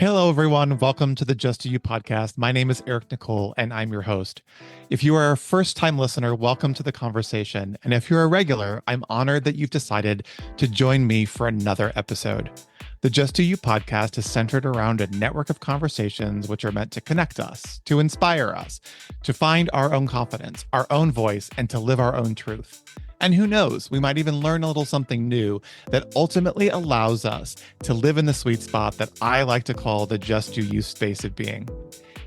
Hello, everyone. Welcome to the Just to You podcast. My name is Eric Nicole, and I'm your host. If you are a first time listener, welcome to the conversation. And if you're a regular, I'm honored that you've decided to join me for another episode. The Just to You podcast is centered around a network of conversations which are meant to connect us, to inspire us, to find our own confidence, our own voice, and to live our own truth. And who knows, we might even learn a little something new that ultimately allows us to live in the sweet spot that I like to call the just do you space of being.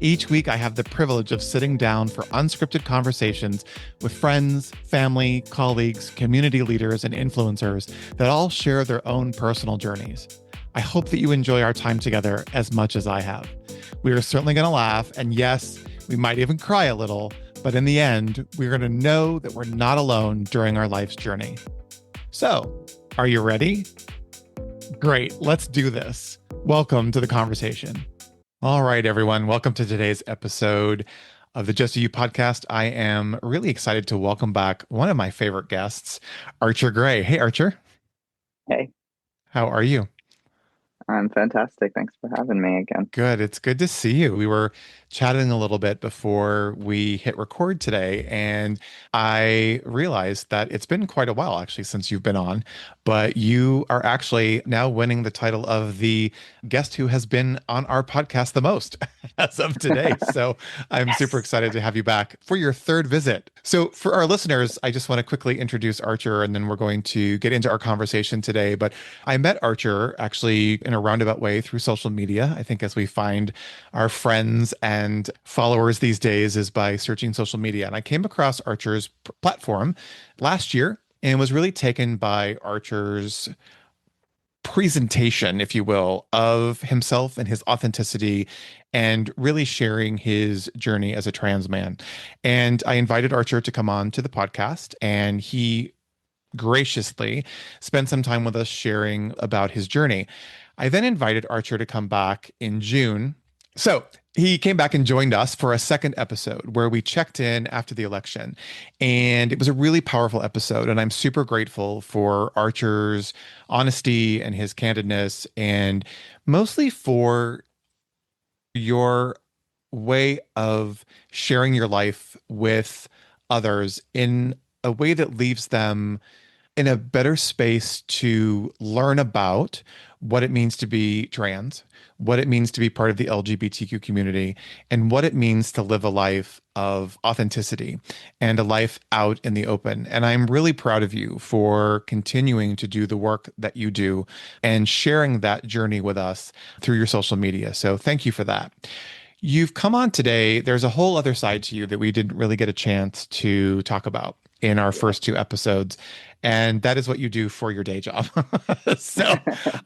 Each week, I have the privilege of sitting down for unscripted conversations with friends, family, colleagues, community leaders, and influencers that all share their own personal journeys. I hope that you enjoy our time together as much as I have. We are certainly going to laugh, and yes, we might even cry a little, but in the end, we're going to know that we're not alone during our life's journey. So, are you ready? Great, let's do this. Welcome to the conversation. All right, everyone, welcome to today's episode of the Just You podcast. I am really excited to welcome back one of my favorite guests, Archer Gray. Hey, Archer. Hey, How are you? I'm fantastic. Thanks for having me again. Good. It's good to see you. We were chatting a little bit before we hit record today, and I realized that it's been quite a while actually since you've been on, but you are actually now winning the title of the guest who has been on our podcast the most as of today. So I'm super Yes. excited to have you back for your third visit. So for our listeners, I just want to quickly introduce Archer, and then we're going to get into our conversation today. But I met Archer actually in a roundabout way through social media. I think as we find our friends and followers these days is by searching social media. And I came across Archer's platform last year and was really taken by Archer's presentation, if you will, of himself and his authenticity and really sharing his journey as a trans man. And I invited Archer to come on to the podcast, and he graciously spent some time with us sharing about his journey. I then invited Archer to come back in June. So he came back and joined us for a second episode where we checked in after the election. And it was a really powerful episode. And I'm super grateful for Archer's honesty and his candidness, and mostly for your way of sharing your life with others in a way that leaves them in a better space to learn about what it means to be trans, what it means to be part of the LGBTQ community, and what it means to live a life of authenticity and a life out in the open. And I'm really proud of you for continuing to do the work that you do and sharing that journey with us through your social media. So thank you for that. You've come on today. There's a whole other side to you that we didn't really get a chance to talk about in our Yeah. first two episodes. And that is what you do for your day job. So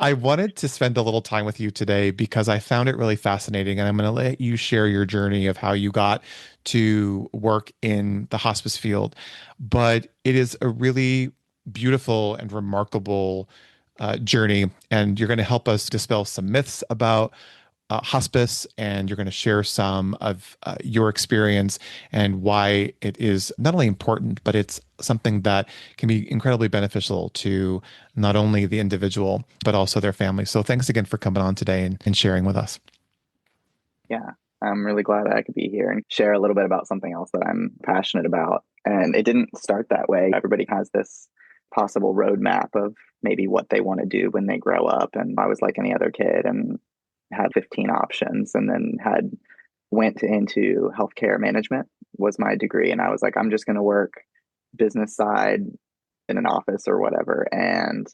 I wanted to spend a little time with you today because I found it really fascinating. And I'm going to let you share your journey of how you got to work in the hospice field. But it is a really beautiful and remarkable journey. And you're going to help us dispel some myths about hospice, and you're going to share some of your experience and why it is not only important, but it's something that can be incredibly beneficial to not only the individual, but also their family. So thanks again for coming on today and sharing with us. Yeah. I'm really glad that I could be here and share a little bit about something else that I'm passionate about. And it didn't start that way. Everybody has this possible roadmap of maybe what they want to do when they grow up. And I was like any other kid and had 15 options and then had went into healthcare management was my degree. And I was like, I'm just going to work business side in an office or whatever. And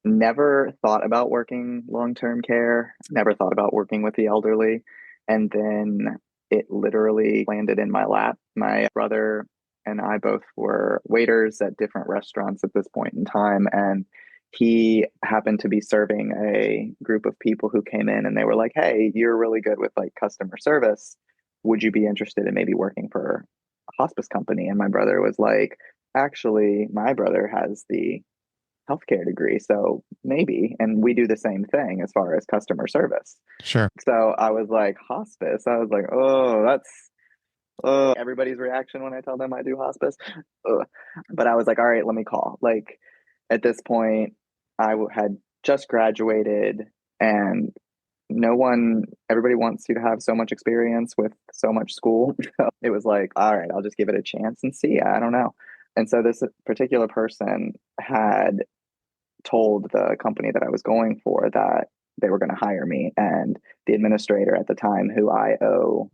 never thought about working long-term care, never thought about working with the elderly. And then it literally landed in my lap. My brother and I both were waiters at different restaurants at this point in time. And he happened to be serving a group of people who came in and they were like, "Hey, you're really good with like customer service. Would you be interested in maybe working for a hospice company?" And my brother was like, "Actually, my brother has the healthcare degree, so maybe." And we do the same thing as far as customer service. Sure. So I was like, hospice. I was like, oh, that's everybody's reaction when I tell them I do hospice. Ugh. But I was like, all right, let me call. Like at this point, had just graduated and everybody wants you to have so much experience with so much school. So it was like, all right, I'll just give it a chance and see. I don't know. And so this particular person had told the company that I was going for that they were going to hire me. And the administrator at the time, who I owe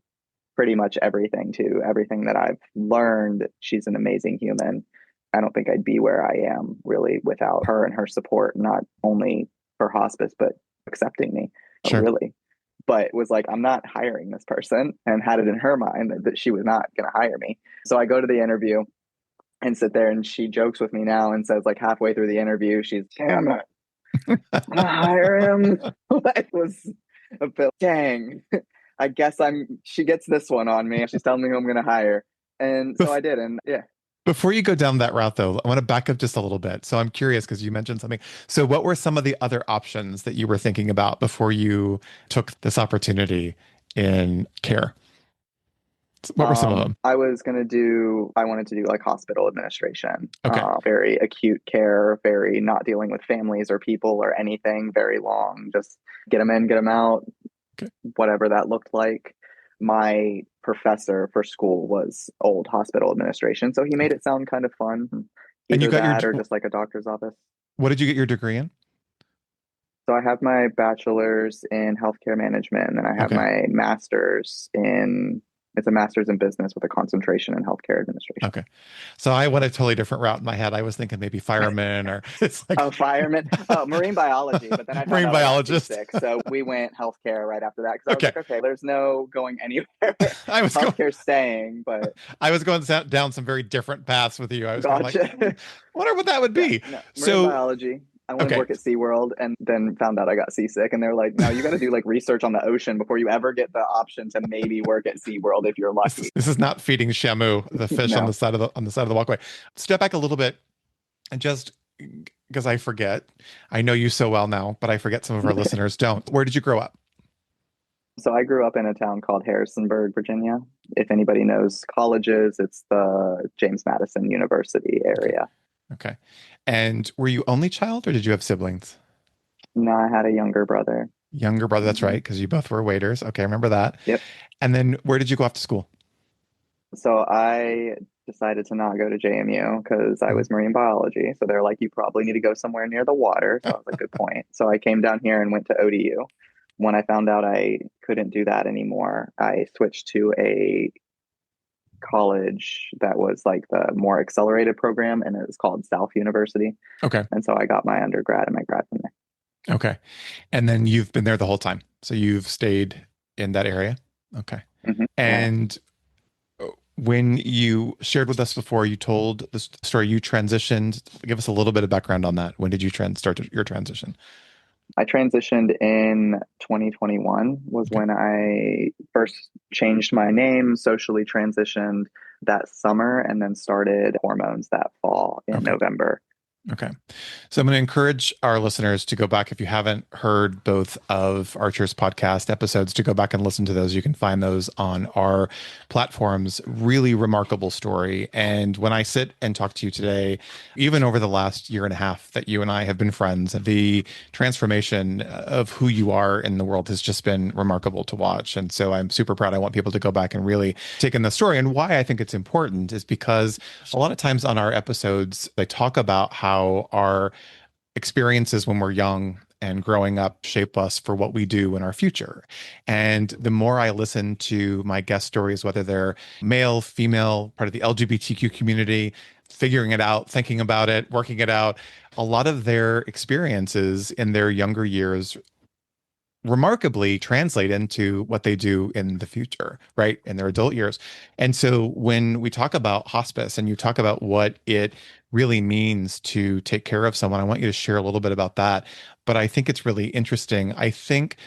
pretty much everything to, everything that I've learned, she's an amazing human. I don't think I'd be where I am really without her and her support, not only for hospice, but accepting me, Sure. really. But it was like, I'm not hiring this person, and had it in her mind that she was not going to hire me. So I go to the interview and sit there, and she jokes with me now and says, like, halfway through the interview, she's, damn it, I'm gonna hire him. It was a bit, dang, I guess she gets this one on me. She's telling me who I'm going to hire. And so I did. And yeah. Before you go down that route, though, I want to back up just a little bit. So I'm curious because you mentioned something. So, what were some of the other options that you were thinking about before you took this opportunity in care? What were some of them? I wanted to do like hospital administration, Okay. Very acute care, very not dealing with families or people or anything very long, just get them in, get them out, Okay. whatever that looked like. My professor for school was old hospital administration, so he made it sound kind of fun. And you Either got that or just like a doctor's office. what did you get your degree in? So I have my bachelor's in healthcare management, and then I have Okay. my master's in it's a master's in business with a concentration in healthcare administration. Okay. So I went a totally different route in my head. I was thinking maybe fireman or it's like Oh, fireman. Oh, marine biology. But then I found marine out biologist. I got seasick, so we went healthcare right after that. Because I was Okay. like, okay, there's no going anywhere. I was going, Healthcare staying, but I was going down some very different paths with you. I was kind of gotcha. like, wonder what that would Yeah, be. no, marine So, biology. I went to okay. work at SeaWorld and then found out I got seasick. And they're like, no, you got to do like research on the ocean before you ever get the option to maybe work at SeaWorld if you're lucky. This is not feeding Shamu, the fish on No. the side of the walkway. Step back a little bit and just because I forget, I know you so well now, but I forget some of our listeners don't. Where did you grow up? So I grew up in a town called Harrisonburg, Virginia. If anybody knows colleges, it's the James Madison University area. Okay. And were you only child or did you have siblings? No, I had a younger brother. Younger brother, that's right, because you both were waiters. Okay, I remember that. Yep. And then where did you go off to school? So I decided to not go to JMU because I was marine biology. So they're like, you probably need to go somewhere near the water. So I was like, good point. So I came down here and went to ODU. When I found out I couldn't do that anymore, I switched to a college that was like the more accelerated program, and it was called South University. Okay. And so I got my undergrad and my grad from there. Okay. And then you've been there the whole time. So you've stayed in that area. Okay. Mm-hmm. And when you shared with us before, you told the story, you transitioned. Give us a little bit of background on that. When did you start your transition? I transitioned in 2021 was when I first changed my name, socially transitioned that summer, and then started hormones that fall in November. Okay. So I'm going to encourage our listeners to go back. If you haven't heard both of Archer's podcast episodes, to go back and listen to those. You can find those on our platforms. Really remarkable story. And when I sit and talk to you today, even over the last year and a half that you and I have been friends, the transformation of who you are in the world has just been remarkable to watch. And so I'm super proud. I want people to go back and really take in the story. And why I think it's important is because a lot of times on our episodes, they talk about how our experiences when we're young and growing up shape us for what we do in our future. And the more I listen to my guest stories, whether they're male, female, part of the LGBTQ community, figuring it out, thinking about it, working it out, a lot of their experiences in their younger years remarkably translate into what they do in the future, right? In their adult years. And so when we talk about hospice and you talk about what it really means to take care of someone, I want you to share a little bit about that. But I think it's really interesting. I think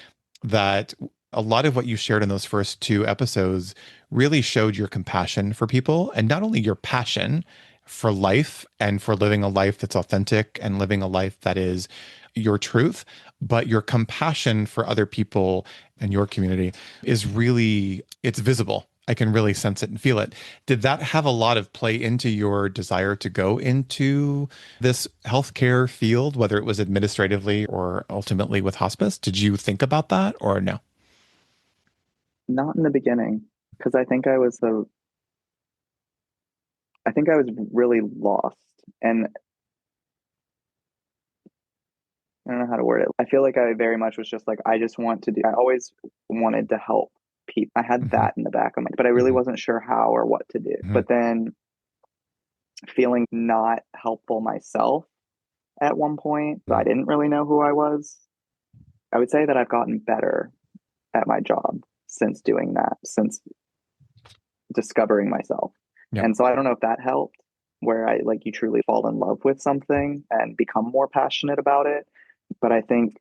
that a lot of what you shared in those first two episodes really showed your compassion for people, and not only your passion for life and for living a life that's authentic and living a life that is your truth, but your compassion for other people and your community is really, it's visible. I can really sense it and feel it. Did that have a lot of play into your desire to go into this healthcare field, whether it was administratively or ultimately with hospice? Did you think about that or no? Not in the beginning, because I think I was really lost. And I don't know how to word it. I feel like I very much was just like, I just want to do, I always wanted to help people. I had Hmm. that in the back of my, but I really Hmm. wasn't sure how or what to do. Hmm. But then feeling not helpful myself at one point, so I didn't really know who I was. I would say that I've gotten better at my job since doing that, since discovering myself. Yep. And so I don't know if that helped, where I like you truly fall in love with something and become more passionate about it. But I think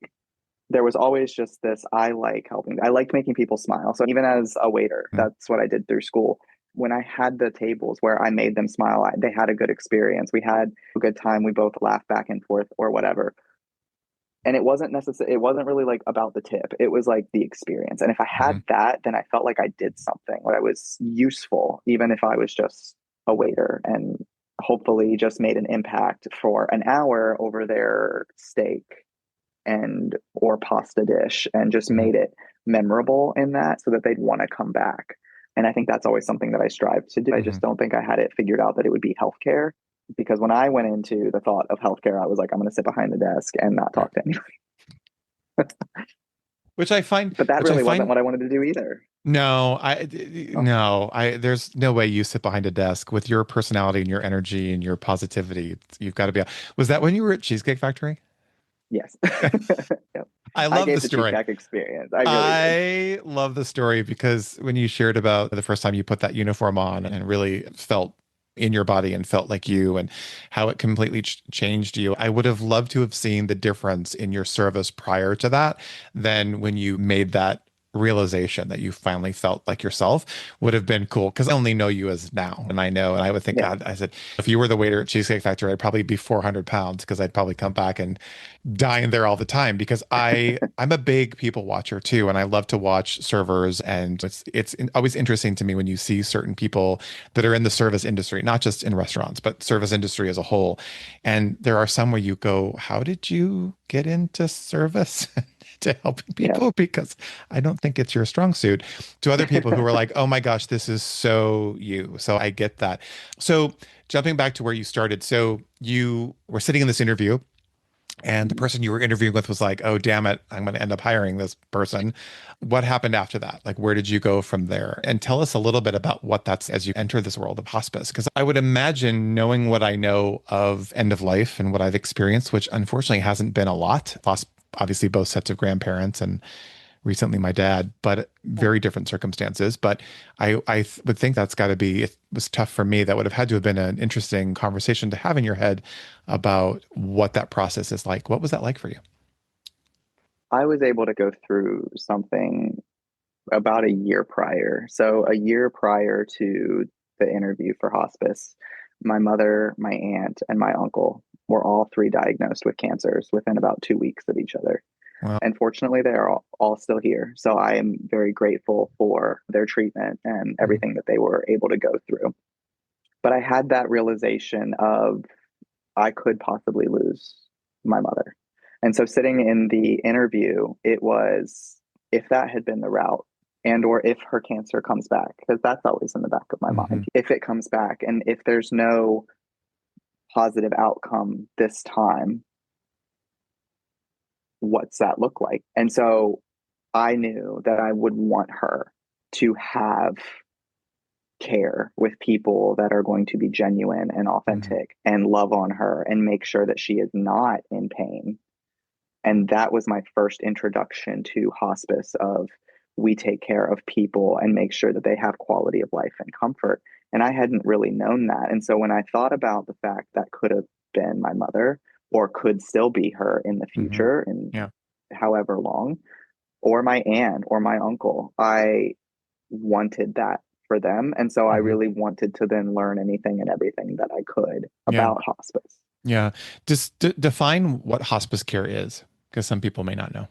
there was always just this I like helping. I liked making people smile. So even as a waiter, Mhm. that's what I did through school. When I had the tables where I made them smile, they had a good experience. We had a good time. We both laughed back and forth or whatever. And it wasn't necessary. It wasn't really like about the tip. It was like the experience. And if I Mhm. had that, then I felt like I did something, where I was useful, even if I was just a waiter, and hopefully just made an impact for an hour over their steak and or pasta dish, and just Mhm. made it memorable in that, so that they'd want to come back. And I think that's always something that I strive to do. I Mhm. just don't think I had it figured out that it would be healthcare, because when I went into the thought of healthcare, I was like, I'm going to sit behind the desk and not Right. talk to anyone. Which I find, But that which I really wasn't find, what I wanted to do either. no, Oh, there's no way you sit behind a desk with your personality and your energy and your positivity. You've got to be, was that when you were at Cheesecake Factory? yes. Yep. I I love the gave the story. cheesecake experience. I really did. I love the story because when you shared about the first time you put that uniform on and really felt in your body and felt like you and how it completely changed you, I would have loved to have seen the difference in your service prior to that than when you made that realization that you finally felt like yourself would have been cool because I only know you as now. And I know, and I would think, Yeah. God, I said, if you were the waiter at Cheesecake Factory, I'd probably be 400 pounds because I'd probably come back and dying there all the time because I'm a big people watcher too, and I love to watch servers. And always interesting to me when you see certain people that are in the service industry, not just in restaurants, but service industry as a whole. And there are some where you go, how did you get into service? To helping Yeah. people because I don't think it's your strong suit. To other people who are like, oh my gosh, this is so you. So I get that. So jumping back to where you started, so you were sitting in this interview and the Mhm. person you were interviewing with was like, oh, damn it, I'm going to end up hiring this person. What happened after that? Like, where did you go from there? And tell us a little bit about what that's as you enter this world of hospice. Because I would imagine, knowing what I know of end of life and what I've experienced, which unfortunately hasn't been a lot, lost obviously both sets of grandparents and recently my dad, but Yeah. very different circumstances. But would think that's got to be, it was tough for me. That would have had to have been an interesting conversation to have in your head about what that process is like. What was that like for you? I was able to go through something about a year prior. So a year prior to the interview for hospice, my mother, my aunt, and my uncle were all three diagnosed with cancers within about 2 weeks of each other. Well, And fortunately, they are all still here. So I am very grateful for their treatment and mhm, everything that they were able to go through. But I had that realization of I could possibly lose my mother. And so sitting in the interview, it was, if that had been the route, and or if her cancer comes back, because that's always in the back of my mind. mhm, If it comes back and if there's no positive outcome this time, what's that look like? And so I knew that I would want her to have care with people that are going to be genuine and mhm, authentic and love on her and make sure that she is not in pain. And that was my first introduction to hospice of we take care of people and make sure that they have quality of life and comfort. And I hadn't really known that. And so when I thought about the fact that could have been my mother or could still be her in the mhm. future in Yeah. however long, or my aunt or my uncle, I wanted that for them. And so I Mhm. really wanted to then learn anything and everything that I could Yeah. about hospice. Yeah. Just define what hospice care is, because some people may not know.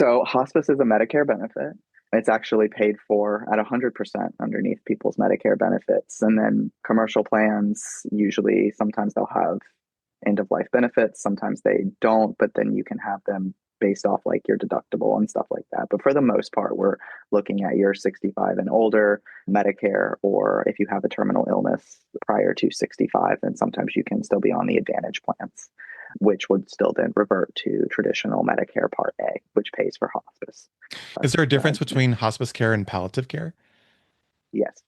So hospice is a Medicare benefit. It's actually paid for at 100% underneath people's Medicare benefits. And then commercial plans, usually, sometimes they'll have end of life benefits, sometimes they don't, but then you can have them based off like your deductible and stuff like that. But for the most part, we're looking at your 65 and older Medicare, or if you have a terminal illness prior to 65, then sometimes you can still be on the Advantage plans, which would still then revert to traditional Medicare Part A, which pays for hospice. Is there a difference between hospice care and palliative care? Yes.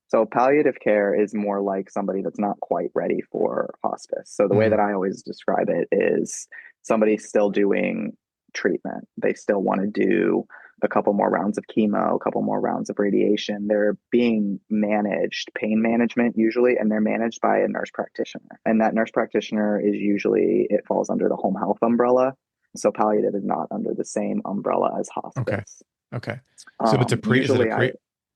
So palliative care is more like somebody that's not quite ready for hospice. So the way Mm, that I always describe it is somebody's still doing treatment. They still want to do a couple more rounds of chemo, a couple more rounds of radiation. They're being managed, pain management usually, and they're managed by a nurse practitioner. And that nurse practitioner is usually, it falls under the home health umbrella. So palliative is not under the same umbrella as okay. hospice. Okay. So it's a is it a Usually I,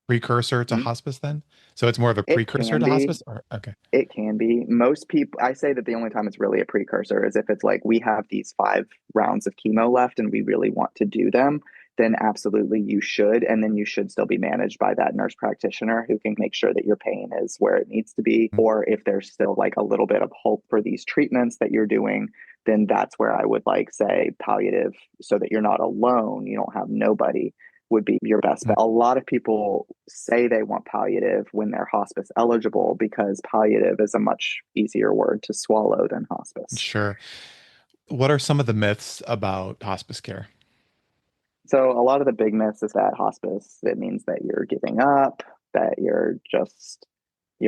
precursor to hmm? hospice then? So it's more of a It precursor can to be. hospice, or okay. It can be. Most people, I say that the only time it's really a precursor is if it's like we have these 5 rounds of chemo left and we really want to do them, then absolutely you should. And then you should still be managed by that nurse practitioner who can make sure that your pain is where it needs to be. Mm, Or if there's still like a little bit of hope for these treatments that you're doing, then that's where I would like say palliative so that you're not alone. You don't have nobody would be your best mm, bet. A lot of people say they want palliative when they're hospice eligible because palliative is a much easier word to swallow than hospice. sure. What are some of the myths about hospice care? So a lot of the big myths is that hospice, it means that you're giving up, that you're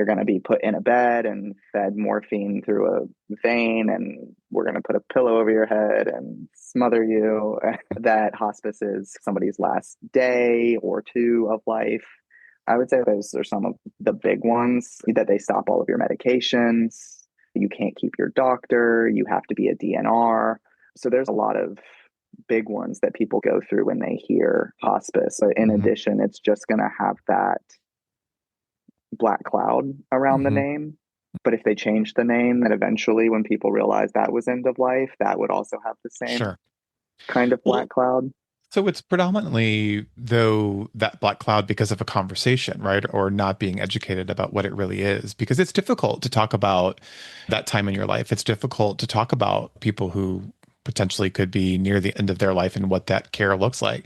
going to be put in a bed and fed morphine through a vein, and we're going to put a pillow over your head and smother you. That hospice is somebody's last day or two of life. I would say those are some of the big ones, that they stop all of your medications. You can't keep your doctor. You have to be a DNR. So there's a lot of big ones that people go through when they hear hospice. So in Hmm. addition, it's just going to have that black cloud around the Hmm. name. But if they change the name, then eventually when people realize that was end of life, that would also have the same Sure. kind of black Well, cloud. so it's predominantly, though, that black cloud because of a conversation, right? Or not being educated about what it really is, because it's difficult to talk about that time in your life. It's difficult to talk about people who potentially could be near the end of their life and what that care looks like.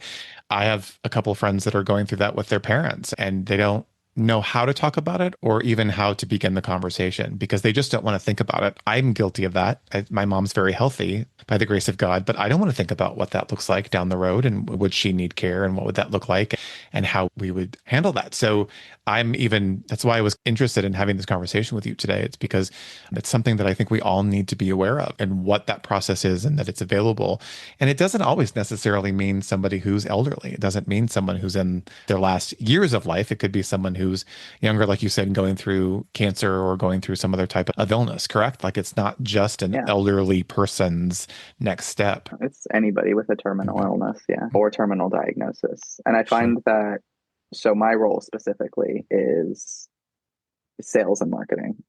I have a couple of friends that are going through that with their parents, and they don't know how to talk about it or even how to begin the conversation because they just don't want to think about it. I'm guilty of that. My mom's very healthy by the grace of God, but I don't want to think about what that looks like down the road and would she need care and what would that look like and how we would handle that. So that's why I was interested in having this conversation with you today. It's because it's something that I think we all need to be aware of and what that process is and that it's available. And it doesn't always necessarily mean somebody who's elderly. It doesn't mean someone who's in their last years of life. It could be someone who's younger, like you said, going through cancer or going through some other type of illness, correct? Like it's not just an Yeah, elderly person's next step. it's anybody with a terminal Mhm. illness, yeah, or terminal diagnosis. And I Sure. find that, so my role specifically is sales and marketing,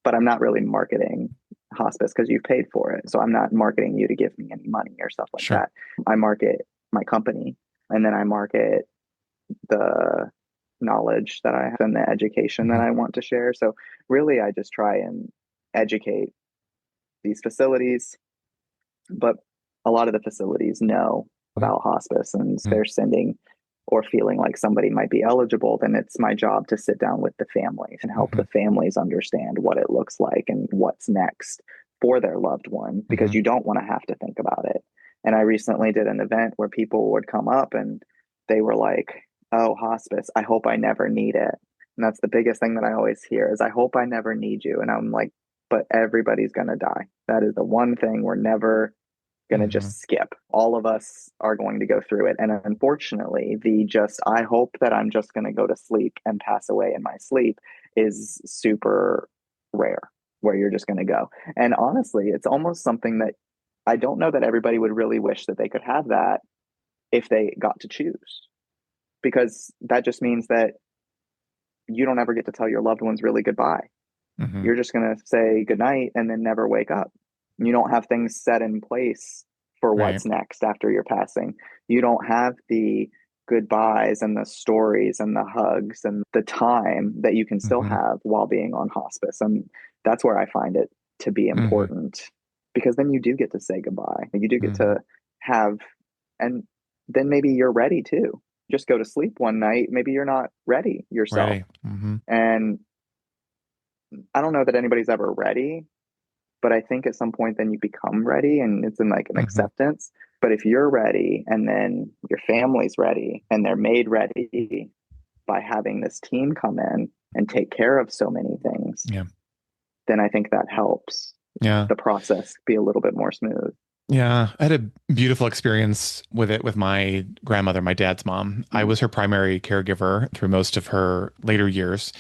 but I'm not really marketing hospice because you've paid for it. So I'm not marketing you to give me any money or stuff like Sure. that. I market my company, and then I market the knowledge that I have and the education that Mhm. I want to share. So really, I just try and educate these facilities, but a lot of the facilities know Mhm. about hospice and Mhm. they're sending or feeling like somebody might be eligible, then it's my job to sit down with the families and help the Mhm. families understand what it looks like and what's next for their loved one, because Mhm. you don't want to have to think about it. And I recently did an event where people would come up and they were like, "Oh, hospice, I hope I never need it." And that's the biggest thing that I always hear is, "I hope I never need you." And I'm like, but everybody's going to die. That is the one thing we're never going to Mhm. just skip. All of us are going to go through it. And unfortunately, I hope that I'm just going to go to sleep and pass away in my sleep is super rare, where you're just going to go. And honestly, it's almost something that I don't know that everybody would really wish that they could have that if they got to choose, because that just means that you don't ever get to tell your loved ones really goodbye. Mhm. You're just going to say goodnight and then never wake up. You don't have things set in place for Right. what's next after your passing. You don't have the goodbyes and the stories and the hugs and the time that you can still Hmm. have while being on hospice. And that's where I find it to be Hmm. important, because then you do get to say goodbye. You do get Hmm. to have, and then maybe you're ready too. Just go to sleep one night. Maybe you're not ready yourself. Ready. Hmm. And I don't know that anybody's ever ready, but I think at some point then you become ready and it's in like an Hmm. acceptance. But if you're ready and then your family's ready and they're made ready by having this team come in and take care of so many things, Yeah. then I think that helps Yeah. the process be a little bit more smooth. Yeah, I had a beautiful experience with it with my grandmother, my dad's mom. I Mm. was her primary caregiver through most of her later years,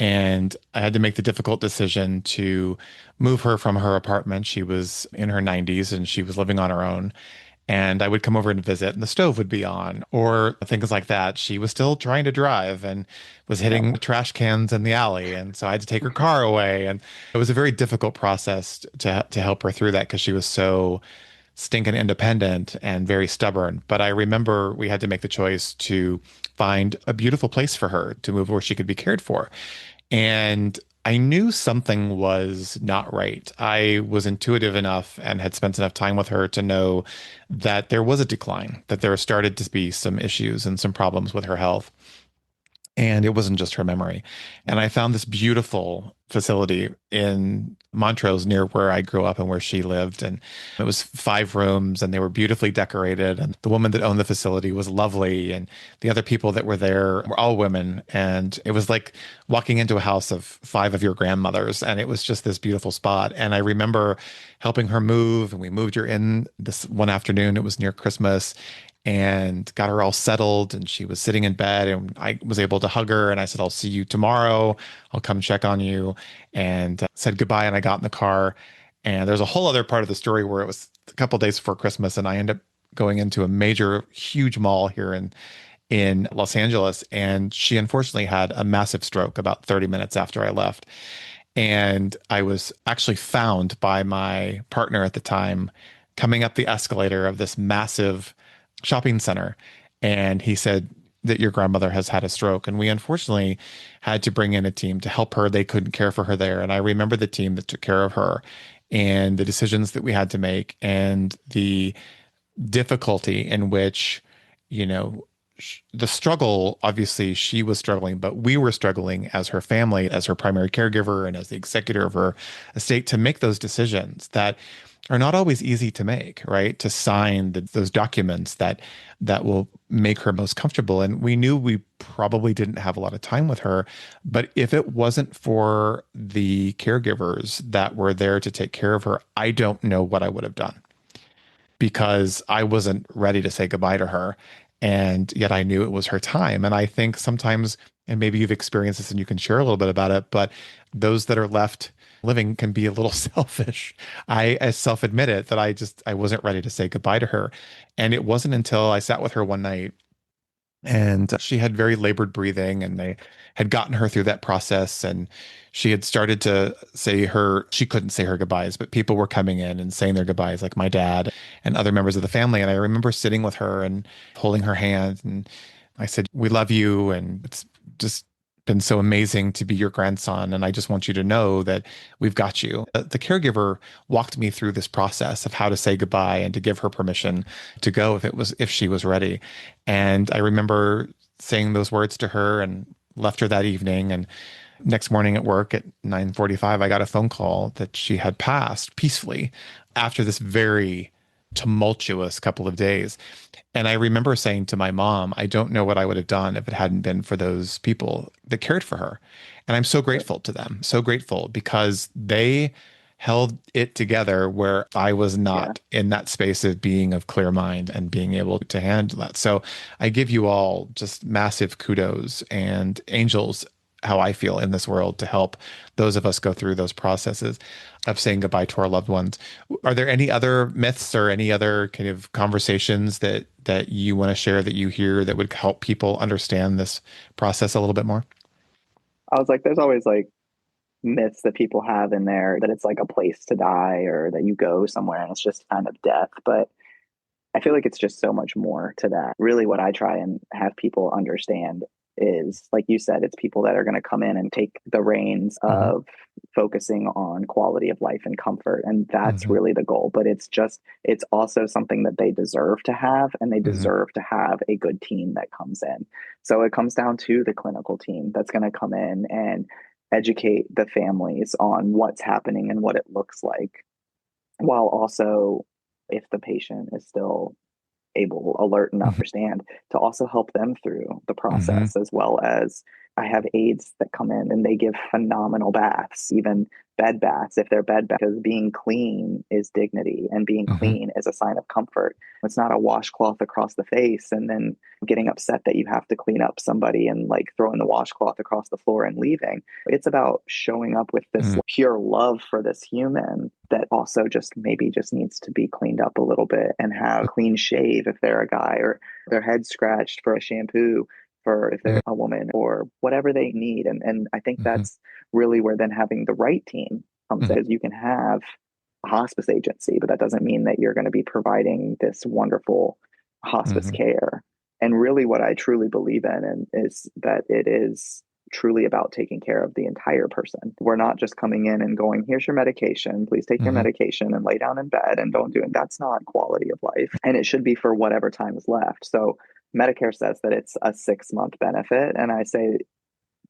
and I had to make the difficult decision to move her from her apartment. She was in her 90s and she was living on her own. And I would come over and visit, and the stove would be on, or things like that. She was still trying to drive and was hitting Yep. trash cans in the alley. And so I had to take her car away. And it was a very difficult process to help her through that because she was so stinking independent and very stubborn. But I remember we had to make the choice to find a beautiful place for her to move where she could be cared for. And I knew something was not right. I was intuitive enough and had spent enough time with her to know that there was a decline, that there started to be some issues and some problems with her health. And it wasn't just her memory. And I found this beautiful facility in Montrose near where I grew up and where she lived. And it was 5 rooms and they were beautifully decorated. And the woman that owned the facility was lovely. And the other people that were there were all women. And it was like walking into a house of 5 of your grandmothers. And it was just this beautiful spot. And I remember helping her move. And we moved her in this one afternoon. It was near Christmas and got her all settled. And she was sitting in bed, and I was able to hug her. And I said, I'll see you tomorrow. I'll come check on you. And said goodbye. And I got in the car. And there's a whole other part of the story where it was a couple days before Christmas, and I ended up going into a major, huge mall here in Los Angeles. And she unfortunately had a massive stroke about 30 minutes after I left. And I was actually found by my partner at the time coming up the escalator of this massive shopping center. And he said that your grandmother has had a stroke. And we unfortunately had to bring in a team to help her. They couldn't care for her there. And I remember the team that took care of her and the decisions that we had to make and the difficulty in which, you know, the struggle, obviously she was struggling, but we were struggling as her family, as her primary caregiver and as the executor of her estate to make those decisions that are not always easy to make, right? To sign those documents that will make her most comfortable. And we knew we probably didn't have a lot of time with her, but if it wasn't for the caregivers that were there to take care of her, I don't know what I would have done because I wasn't ready to say goodbye to her. And yet I knew it was her time. And I think sometimes, and maybe you've experienced this and you can share a little bit about it, but those that are left living can be a little selfish. I self admit it that I wasn't ready to say goodbye to her. And it wasn't until I sat with her one night and she had very labored breathing and they had gotten her through that process and she had started to say her she couldn't say her goodbyes, but people were coming in and saying their goodbyes, like my dad and other members of the family. And I remember sitting with her and holding her hand, and I said, we love you, and it's just been so amazing to be your grandson, and I just want you to know that we've got you. The caregiver walked me through this process of how to say goodbye and to give her permission to go if she was ready. And I remember saying those words to her and left her that evening. And next morning at work at 9:45, I got a phone call that she had passed peacefully after this very tumultuous couple of days. And I remember saying to my mom, I don't know what I would have done if it hadn't been for those people that cared for her. And I'm so grateful to them, so grateful because they held it together where I was Yeah. not in that space of being of clear mind and being able to handle that. So I give you all just massive kudos and angels, how I feel in this world to help those of us go through those processes of saying goodbye to our loved ones. Are there any other myths or any other kind of conversations that you want to share that you hear that would help people understand this process a little bit more? I was like, there's always like myths that people have in there that it's like a place to die or that you go somewhere and it's just kind of death. But I feel like it's just so much more to that. Really, what I try and have people understand is, like you said, it's people that are going to come in and take the reins Mm-hmm. of focusing on quality of life and comfort. And that's Mm-hmm. really the goal. But it's also something that they deserve to have, and they Mm-hmm. deserve to have a good team that comes in. So it comes down to the clinical team that's going to come in and educate the families on what's happening and what it looks like, while also, if the patient is still able, alert, and Mm-hmm. understand, to also help them through the Mm-hmm. process. As well as, I have aides that come in and they give phenomenal baths, even bed baths if they're bed baths, because being clean is dignity and being Mm-hmm. clean is a sign of comfort. It's not a washcloth across the face and then getting upset that you have to clean up somebody and like throwing the washcloth across the floor and leaving. It's about showing up with this pure love for this human that also just maybe just needs to be cleaned up a little bit and have a clean shave if they're a guy, or their head scratched for a shampoo for if they're a woman, or whatever they need. And I think Mm-hmm. that's really where then having the right team comes in. You can have a hospice agency, but that doesn't mean that you're going to be providing this wonderful hospice Mm-hmm. care. And really, what I truly believe in and is that it is truly about taking care of the entire person. We're not just coming in and going, here's your medication, please take your Mm-hmm. medication and lay down in bed and don't do it. That's not quality of life. And it should be for whatever time is left. So Medicare says that it's a 6-month benefit. And I say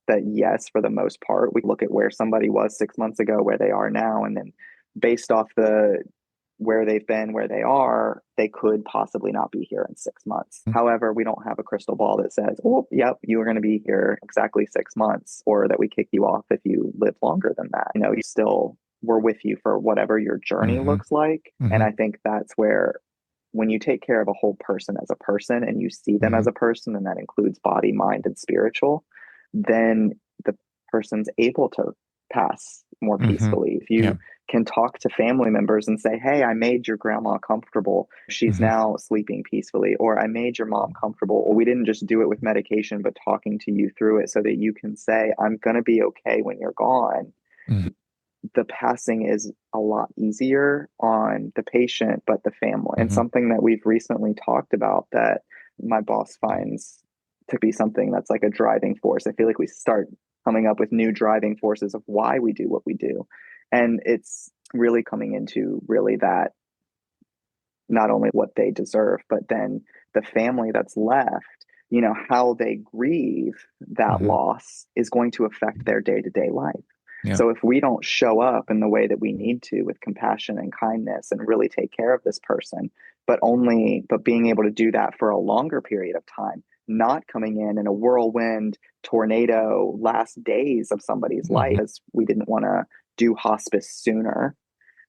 that yes, for the most part, we look at where somebody was 6 months ago, where they are now, and then based off the where they've been, where they are, they could possibly not be here in 6 months. However, we don't have a crystal ball that says, oh, yep, you are going to be here exactly 6 months, or that we kick you off if you live longer than that. You still, we're with you for whatever your journey Mm-hmm. looks like. And Mm-hmm. I think that's where, when you take care of a whole person as a person and you see them Mm-hmm. as a person, and that includes body, mind, and spiritual, then the person's able to pass more Mm-hmm. peacefully. If Yeah. you can talk to family members and say, hey, I made your grandma comfortable, she's Mm-hmm. now sleeping peacefully, or I made your mom comfortable, or we didn't just do it with medication, but talking to you through it so that you can say, I'm going to be okay when you're gone. Mm-hmm. The passing is a lot easier on the patient, but the family. And Mm-hmm. something that we've recently talked about that my boss finds to be something that's like a driving force. I feel like we start coming up with new driving forces of why we do what we do. And it's really coming into really that, not only what they deserve, but then the family that's left, how they grieve that Mm-hmm. loss is going to affect their day to day life. Yeah. So if we don't show up in the way that we need to with compassion and kindness and really take care of this person, but being able to do that for a longer period of time, not coming in a whirlwind tornado last days of somebody's Mm-hmm. life, as we didn't want to do hospice sooner,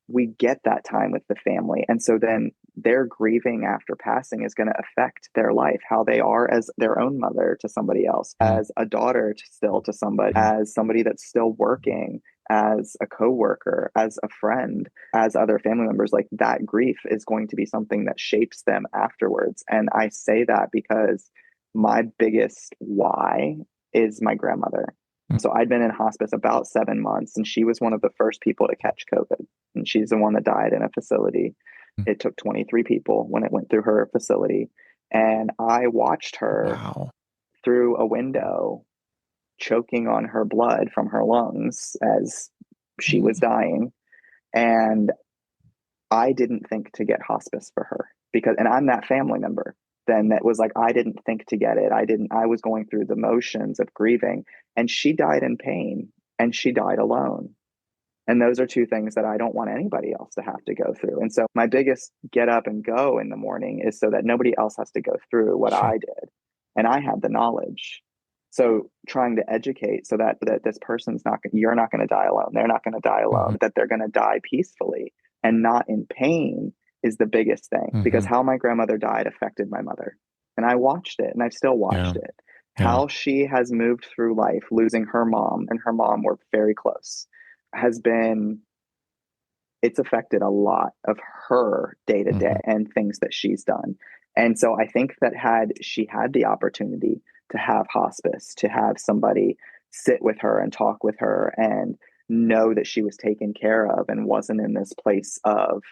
we get that time with the family. And so then their grieving after passing is going to affect their life, how they are as their own mother to somebody else, as a daughter still to somebody, Mm-hmm. as somebody that's still working, as a coworker, as a friend, as other family members. Like, that grief is going to be something that shapes them afterwards. And I say that because my biggest why is my grandmother. So I'd been in hospice about 7 months, and she was one of the first people to catch COVID. And she's the one that died in a facility. It took 23 people when it went through her facility. And I watched her Wow. through a window, choking on her blood from her lungs as she was dying. And I didn't think to get hospice for her, and I'm that family member then that was like, I didn't think to get it. I was going through the motions of grieving, and she died in pain and she died alone. And those are two things that I don't want anybody else to have to go through. And so my biggest get up and go in the morning is so that nobody else has to go through what Sure. I did. And I had the knowledge. So trying to educate so that this person's you're not going to die alone. They're not going to die Mm-hmm. alone, that they're going to die peacefully and not in pain is the biggest thing, because Mm-hmm. how my grandmother died affected my mother. And I watched it, and I've still Yeah. watched it. Yeah. How she has moved through life, losing her mom, and her mom were very close, has been, it's affected a lot of her day to day Mm-hmm. and things that she's done. And so I think that had she had the opportunity to have hospice, to have somebody sit with her and talk with her and know that she was taken care of and wasn't in this place of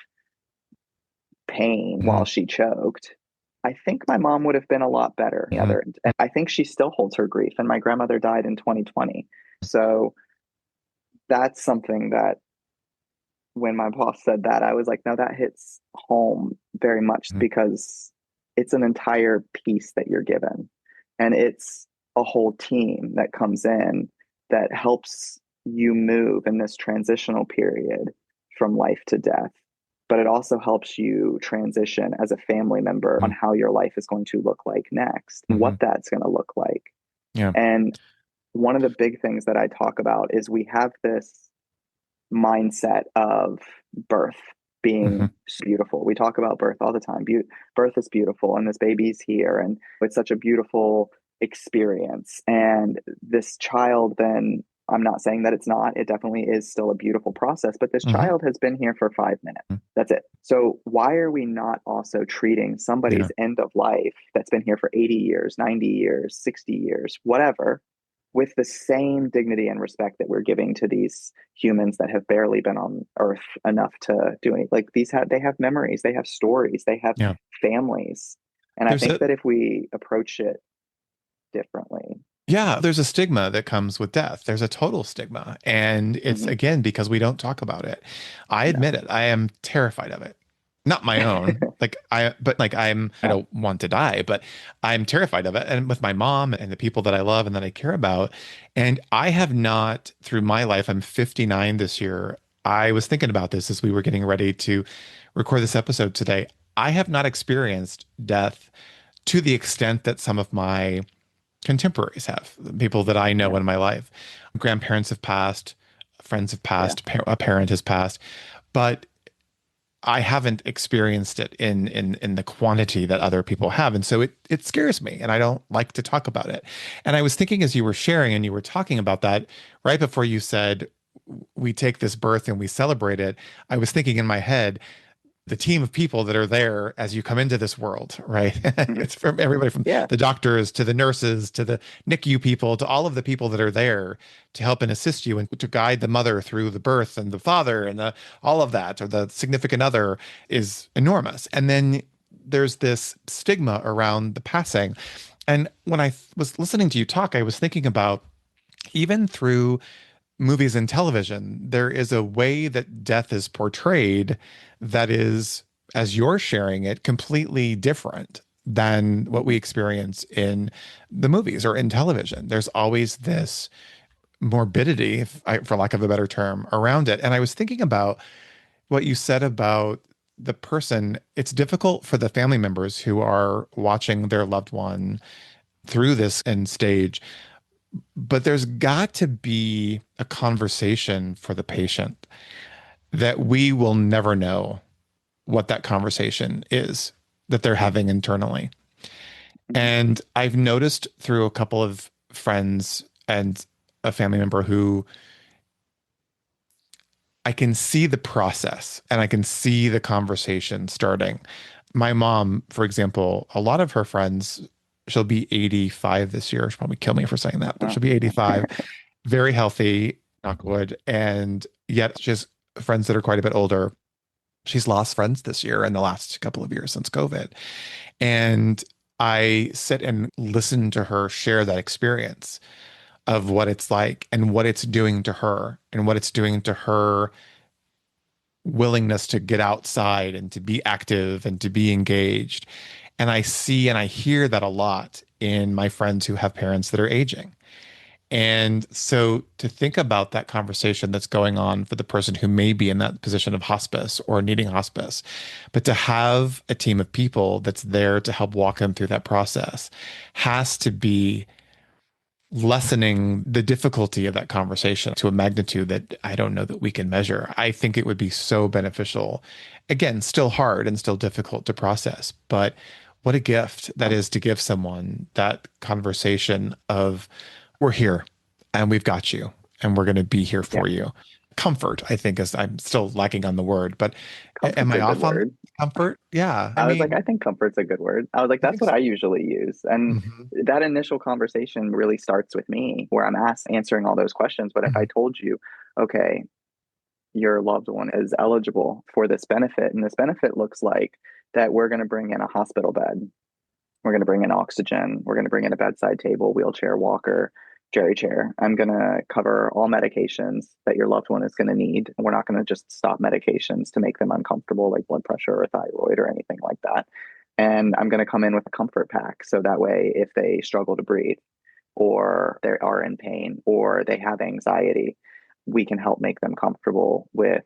pain Mhm. while she choked, I think my mom would have been a lot better. The Mhm. other, and I think she still holds her grief. And my grandmother died in 2020. So that's something that when my boss said that, I was like, no, that hits home very much Mhm. because it's an entire piece that you're given. And it's a whole team that comes in that helps you move in this transitional period from life to death. But it also helps you transition as a family member on Mhm. how your life is going to look like next, what Mhm. that's going to look like. Yeah. And one of the big things that I talk about is we have this mindset of birth Mhm. being beautiful. We talk about birth all the time. Birth is beautiful, and this baby's here, and it's such a beautiful experience. And this child, then, I'm not saying that it's not, it definitely is still a beautiful process, but this Mhm. child has been here for 5 minutes. Mhm. That's it. So, why are we not also treating Yeah. somebody's end of life that's been here for 80 years, 90 years, 60 years, whatever, with the same dignity and respect that we're giving to these humans that have barely been on earth enough to do anything? Like, they have memories, they have stories, they have Yeah. families. And I There's think a that if we approach it differently. Yeah, there's a stigma that comes with death. There's a total stigma. And it's Mhm. again because we don't talk about it. I admit No. it. I am terrified of it. Not my own. I Yeah. don't want to die, but I'm terrified of it. And with my mom and the people that I love and that I care about. And I have not, through my life, I'm 59 this year. I was thinking about this as we were getting ready to record this episode today. I have not experienced death to the extent that some of my contemporaries have, people that I know Yeah. in my life. Grandparents have passed, friends have Yeah. passed, a parent has passed, but I haven't experienced it in the quantity that other people have. And so it scares me and I don't like to talk about it. And I was thinking as you were sharing and you were talking about that right before you said we take this birth and we celebrate it, I was thinking in my head, the team of people that are there as you come into this world, right? Mhm. It's from everybody from Yeah. the doctors to the nurses to the NICU people to all of the people that are there to help and assist you and to guide the mother through the birth and the father and all of that, or the significant other is enormous. And then there's this stigma around the passing. And when I was listening to you talk, I was thinking about even through movies and television, there is a way that death is portrayed that is, as you're sharing it, completely different than what we Mhm. experience in the movies or in television. There's always this morbidity, for lack of a better term, around it. And I was thinking about what you said about the person. It's difficult for the family members who are watching their loved one through this end stage, but there's got to be a conversation for the patient that we will never know what that conversation is that they're having internally. Mhm. And I've noticed through a couple of friends and a family member who I can see the process and I can see the conversation starting. My mom, for example, a lot of her friends, she'll be 85 this year. She'll probably kill me for saying that, but Oh. she'll be 85, very healthy, knock wood. And yet she has friends that are quite a bit older. She's lost friends this year and the last couple of years since COVID. And I sit and listen to her share that experience of what it's like and what it's doing to her and what it's doing to her willingness to get outside and to be active and to be engaged. And I see and I hear that a lot in my friends who have parents that are aging. And so to think about that conversation that's going on for the person who may be in that position of hospice or needing hospice, but to have a team of people that's there to help walk them through that process has to be lessening the difficulty of that conversation to a magnitude that I don't know that we can measure. I think it would be so beneficial. Again, still hard and still difficult to process, but what a gift that is to give someone that conversation of, we're here and we've got you and we're going to be here Yeah. for you. Comfort, I think, is I'm still lacking on the word, but am Comfort's I a good off on word. comfort? Yeah. I I was like, mean, I think comfort's a good word. I was like, I that's think what so. I usually use. And Mhm. that initial conversation really starts with me, where I'm answering all those questions. But if I Mhm. told you, okay, your loved one is eligible for this benefit, and this benefit looks like that we're going to bring in a hospital bed. We're going to bring in oxygen. We're going to bring in a bedside table, wheelchair, walker, jerry chair. I'm going to cover all medications that your loved one is going to need. We're not going to just stop medications to make them uncomfortable, like blood pressure or thyroid or anything like that. And I'm going to come in with a comfort pack. So that way, if they struggle to breathe or they are in pain or they have anxiety, we can help make them comfortable with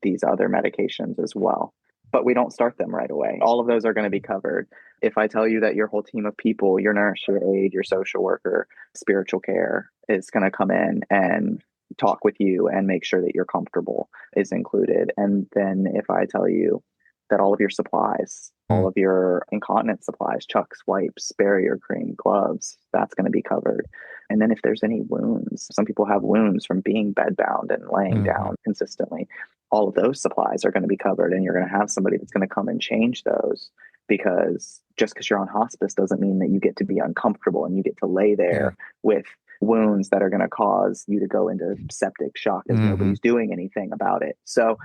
these other medications as well. But we don't start them right away. All of those are going to be covered. If I tell you that your whole team of people, your nurse, your aide, your social worker, spiritual care is going to come in and talk with you and make sure that you're comfortable is included. And then if I tell you that all of your supplies, all of your incontinence supplies, chucks, wipes, barrier cream, gloves, that's going to be covered. And then if there's any wounds, some people have wounds from being bedbound and laying down consistently. All of those supplies are going to be covered, and you're going to have somebody that's going to come and change those, because just because you're on hospice doesn't mean that you get to be uncomfortable and you get to lay there with wounds that are going to cause you to go into septic shock as nobody's doing anything about it. So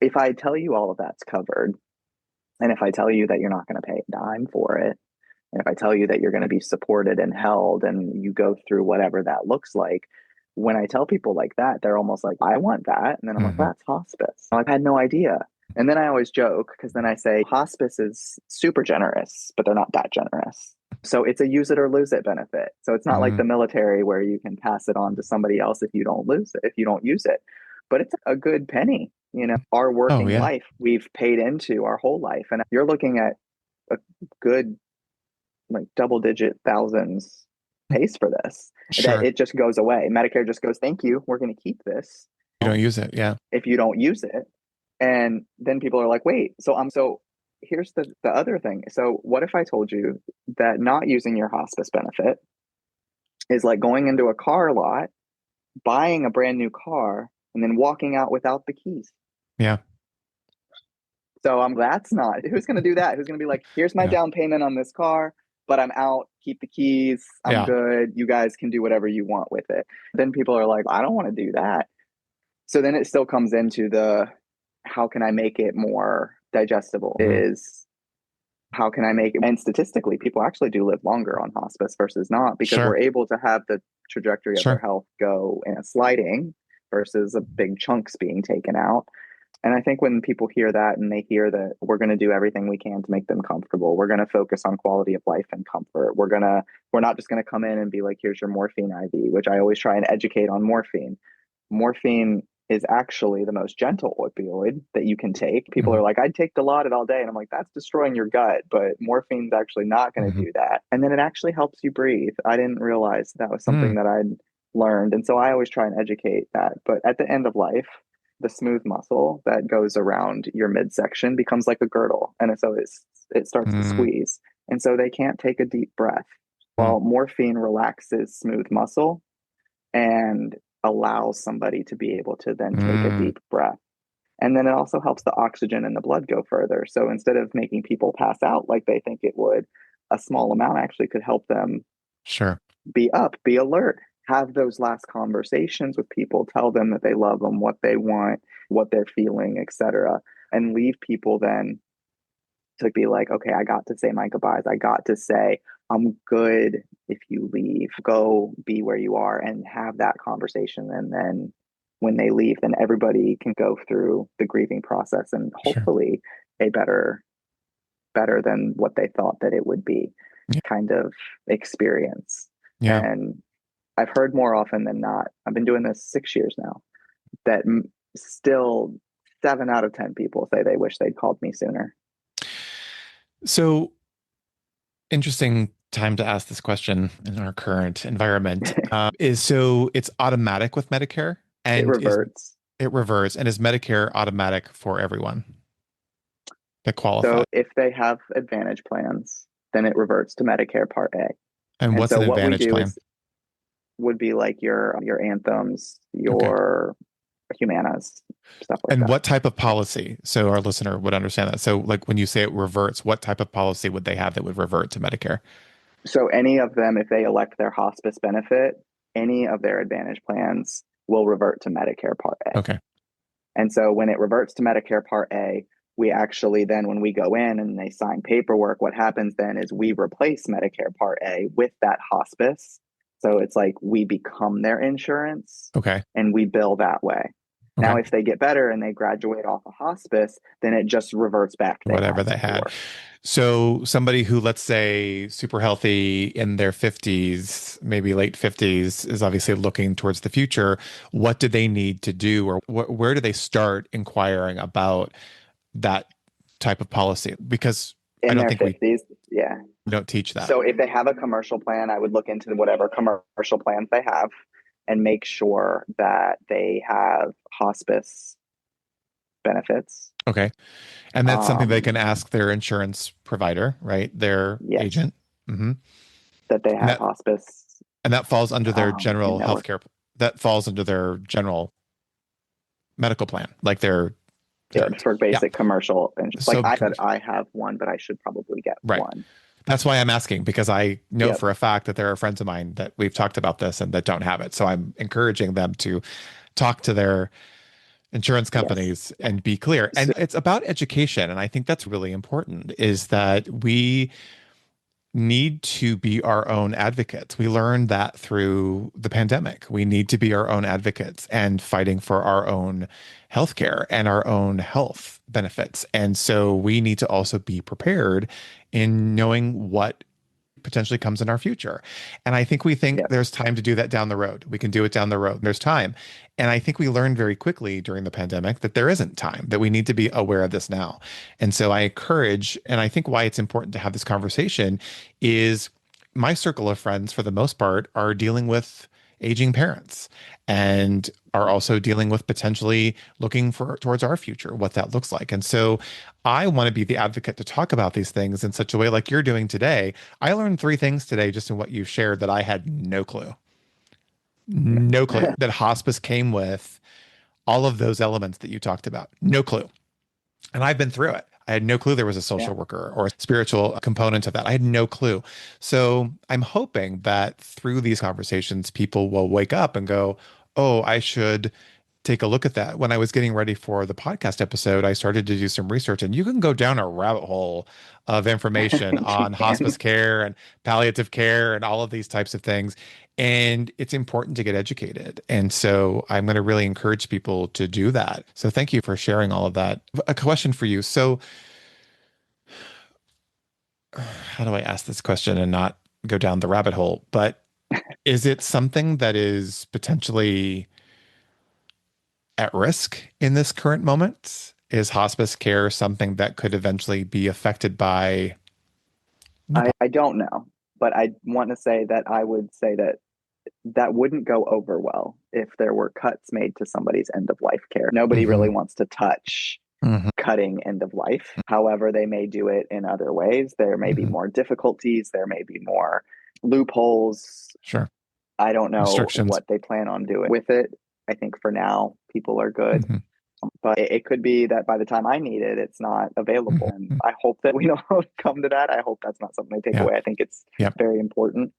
if I tell you all of that's covered, and if I tell you that you're not going to pay a dime for it, and if I tell you that you're going to be supported and held and you go through whatever that looks like, when I tell people like that, they're almost like, I want that. And then I'm like, that's hospice. I've had no idea. And then I always joke, because then I say hospice is super generous, but they're not that generous. So it's a use it or lose it benefit. So it's not like the military where you can pass it on to somebody else if you don't lose it, if you don't use it. But it's a good penny. You know, our working life, we've paid into our whole life. And you're looking at a good, like double digit thousands pays for this. That it just goes away. Medicare just goes, thank you, we're going to keep this. You don't use it. Yeah. If you don't use it. And then people are like, wait, so here's the other thing. So what if I told you that not using your hospice benefit is like going into a car lot, buying a brand new car, and then walking out without the keys? Yeah. So that's not, who's going to do that? Who's going to be like, here's my down payment on this car, but I'm out, keep the keys, I'm good. You guys can do whatever you want with it. Then people are like, I don't want to do that. So then it still comes into the, how can I make it more digestible? Is how can I make it? And statistically, people actually do live longer on hospice versus not, because we're able to have the trajectory of their health go in a sliding versus a big chunks being taken out. And I think when people hear that and they hear that we're going to do everything we can to make them comfortable, we're going to focus on quality of life and comfort. We're not just going to come in and be like, here's your morphine IV, which I always try and educate on morphine. Morphine is actually the most gentle opioid that you can take. People are like, I'd take Dilaudid all day. And I'm like, that's destroying your gut, but morphine's actually not going to do that. And then it actually helps you breathe. I didn't realize that was something that I'd learned. And so I always try and educate that. But at the end of life, the smooth muscle that goes around your midsection becomes like a girdle. And so it starts to squeeze. And so they can't take a deep breath. While morphine relaxes smooth muscle and allows somebody to be able to then take a deep breath. And then it also helps the oxygen in the blood go further. So instead of making people pass out like they think it would, a small amount actually could help them be up, be alert, have those last conversations with people, tell them that they love them, what they want, what they're feeling, etc. And leave people then to be like, okay, I got to say my goodbyes. I got to say, I'm good if you leave. Go be where you are and have that conversation. And then when they leave, then everybody can go through the grieving process and hopefully a better than what they thought that it would be kind of experience. And I've heard more often than not, I've been doing this 6 years now, that still 7 out of 10 people say they wish they'd called me sooner. So interesting time to ask this question in our current environment. So it's automatic with Medicare, and it reverts. It reverts. And is Medicare automatic for everyone that qualifies? So if they have Advantage plans, then it reverts to Medicare Part A. And what's an Advantage plan? Would be like your Anthems, your Humanas, stuff like that. And what type of policy? So our listener would understand that. So like when you say it reverts, what type of policy would they have that would revert to Medicare? So any of them, if they elect their hospice benefit, any of their Advantage plans will revert to Medicare Part A. Okay. And so when it reverts to Medicare Part A, we actually then, when we go in and they sign paperwork, what happens then is we replace Medicare Part A with that hospice. So it's like we become their insurance Okay. and we bill that way. Okay. Now, if they get better and they graduate off a hospice, then it just reverts back to Whatever they had. before. So somebody who, let's say, super healthy in their 50s, maybe late 50s, is obviously looking towards the future. What do they need to do, or where do they start inquiring about that type of policy? Because I In don't their think we 50s, yeah. don't teach that. So if they have a commercial plan, I would look into whatever commercial plans they have and make sure that they have hospice benefits. Okay. And that's something they can Um, ask their insurance provider, right? Their yes, agent. Hmm. that they And have hospice that falls under their in general network. healthcare. That falls under their general medical plan, like their Yeah, insurance. for Yeah. basic commercial insurance. Like So, I said, I have one, but I should probably get right. one. That's why I'm asking, because I know Yep. for a fact that there are friends of mine that we've talked about this and that don't have it. So I'm encouraging them to talk to their insurance Yes. companies and be clear. So, And it's about education. And I think that's really important, is that we need to be our own advocates. We learned that through the pandemic. We need to be our own advocates and fighting for our own healthcare and our own health benefits. And so we need to also be prepared in knowing what potentially comes in our future. And I think we think yep. there's time to do that down the road. We can do it down the road. There's time. And I think we learned very quickly during the pandemic that there isn't time, that we need to be aware of this now. And so I encourage, and I think why it's important to have this conversation is my circle of friends, for the most part, are dealing with aging parents and are also dealing with potentially looking for towards our future, what that looks like. And so I want to be the advocate to talk about these things in such a way like you're doing today. I learned three things today just in what you shared that I had no clue. No clue that hospice came with all of those elements that you talked about. No clue. And I've been through it. I had no clue there was a Yeah. social worker or a spiritual component of that. I had no clue. So I'm hoping that through these conversations, people will wake up and go, oh, I should take a look at that. When I was getting ready for the podcast episode, I started to do some research, and you can go down a rabbit hole of information on hospice care and palliative care and all of these types of things. And it's important to get educated. And so I'm going to really encourage people to do that. So thank you for sharing all of that. A question for you. So how do I ask this question and not go down the rabbit hole? But is it something that is potentially at risk in this current moment? Is hospice care something that could eventually be affected by? I don't know, but I want to say that I would say that that wouldn't go over well if there were cuts made to somebody's end of life care. Nobody really wants to touch cutting end of life. However, they may do it in other ways. There may be more difficulties, there may be more loopholes. Sure. I don't know Restrictions. what they plan on doing with it. I think for now, people are good. But it could be that by the time I need it, it's not available. And I hope that we don't come to that. I hope that's not something they take away. I think it's very important.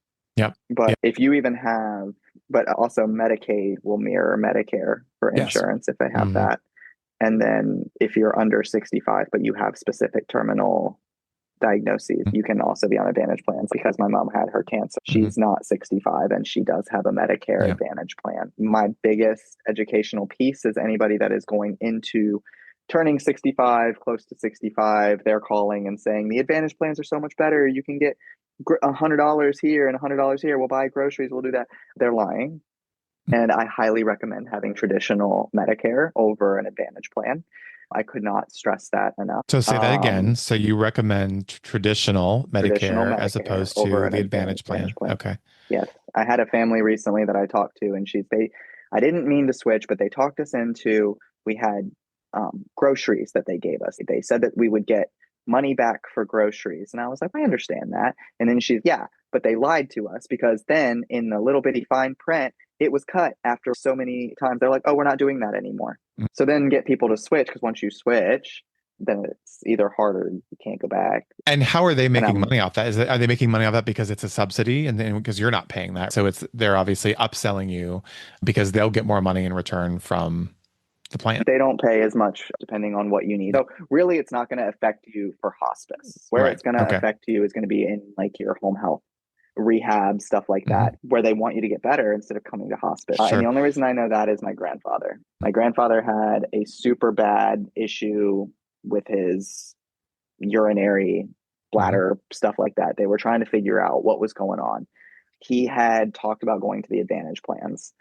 But if you even have, but also Medicaid will mirror Medicare for insurance if they have that. And then if you're under 65, but you have specific terminal diagnoses, you can also be on Advantage plans. Because my mom had her cancer, she's not 65 and she does have a Medicare Advantage plan. My biggest educational piece is anybody that is going into turning 65, close to 65, they're calling and saying the Advantage plans are so much better. You can get $100 here and $100 here. We'll buy groceries. We'll do that. They're lying. And I highly recommend having traditional Medicare over an Advantage plan. I could not stress that enough. So say that again. So you recommend traditional Medicare as opposed to the Advantage plan. Okay. Yes. I had a family recently that I talked to, and I didn't mean to switch, but they talked us into, we had groceries that they gave us. They said that we would get money back for groceries. And I was like, I understand that. And then but they lied to us, because then in the little bitty fine print, it was cut after so many times. They're like, oh, we're not doing that anymore. So then get people to switch, because once you switch, then it's either harder, you can't go back. And how are they making money off that? Are they making money off that because it's a subsidy, and then because you're not paying that? So they're obviously upselling you because they'll get more money in return from the plan? They don't pay as much depending on what you need. So really, it's not going to affect you for hospice. Where Right. it's going to Okay. affect you is going to be in like your home health rehab, stuff like Hmm. that, where they want you to get better instead of coming to hospice. And the Sure. only reason I know that is my grandfather. My grandfather had a super bad issue with his urinary Hmm. bladder, stuff like that. They were trying to figure out what was going on. He had talked about going to the Advantage plans.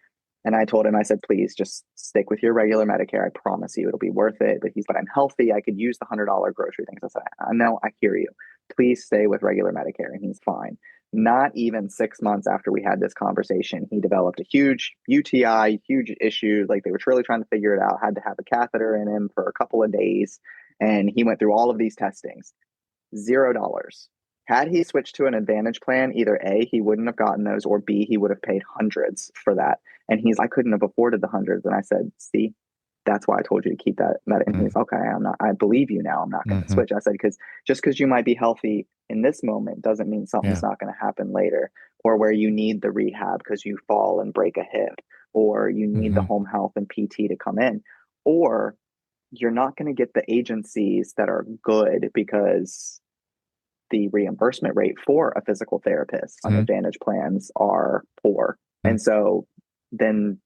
And I told him, I said, please just stick with your regular Medicare. I promise you it'll be worth it. But I'm healthy. I could use the $100 grocery things. I said, I know, I hear you. Please stay with regular Medicare. And he's fine. Not even 6 months after we had this conversation, he developed a huge UTI, huge issue. Like they were really trying to figure it out, had to have a catheter in him for a couple of days. And he went through all of these testings. $0. Had he switched to an Advantage plan, either A, he wouldn't have gotten those, or B, he would have paid hundreds for that. And I couldn't have afforded the hundreds. And I said, see, that's why I told you to keep that. And he's, okay, I believe you now. I'm not going to Hmm. switch. I said, because just because you might be healthy in this moment doesn't mean something's Yeah. not going to happen later, or where you need the rehab because you fall and break a hip, or you need the Hmm. home health and PT to come in, or you're not going to get the agencies that are good because the reimbursement rate for a physical therapist on Hmm. Advantage plans are poor. And so then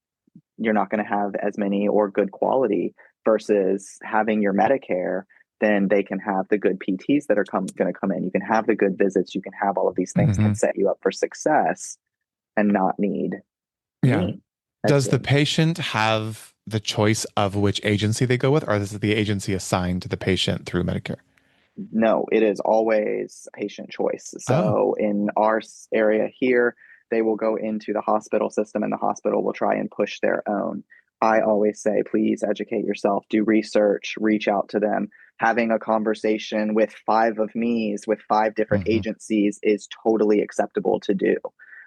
you're not going to have as many or good quality versus having your Medicare. Then they can have the good PTs that are going to come in. You can have the good visits. You can have all of these things Hmm. that set you up for success and not need Yeah. me as Does the the patient have the choice of which agency they go with, or is the agency assigned to the patient through Medicare? No, it is always patient choice. Oh. So in our area here, they will go into the hospital system and the hospital will try and push their own. I always say, please educate yourself, do research, reach out to them. Having a conversation with five of me's with five different Hmm. agencies is totally acceptable to do.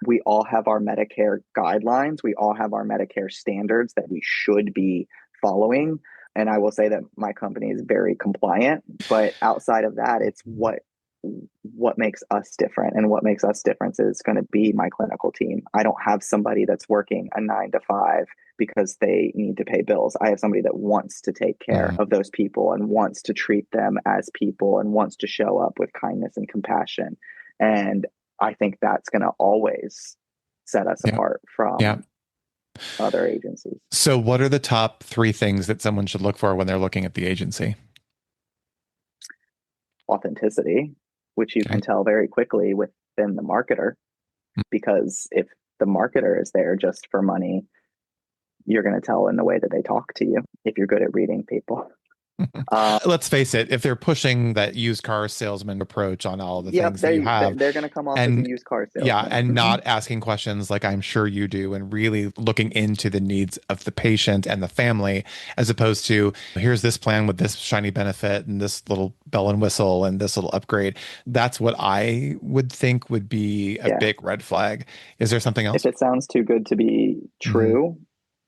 We all have our Medicare guidelines. We all have our Medicare standards that we should be following. And I will say that my company is very compliant, but outside of that, it's what makes us different. And what makes us different is going to be my clinical team. I don't have somebody that's working a 9 to 5 because they need to pay bills. I have somebody that wants to take care Hmm. of those people and wants to treat them as people and wants to show up with kindness and compassion. And I think that's going to always set us Yeah. apart Yeah. from other agencies. So, what are the top three things that someone should look for when they're looking at the agency? Authenticity, which you Okay. can tell very quickly within the marketer, because if the marketer is there just for money, you're going to tell in the way that they talk to you if you're good at reading people. Let's face it, if they're pushing that used car salesman approach on all the Yep, things that you have, they're going to come off as a and used car yeah, salesman. and not asking questions like I'm sure you do, and really looking into the needs of the patient and the family, as opposed to here's this plan with this shiny benefit and this little bell and whistle and this little upgrade. That's what I would think would be a Yeah, big red flag. Is there something if else? it sounds too good to be Hmm. true,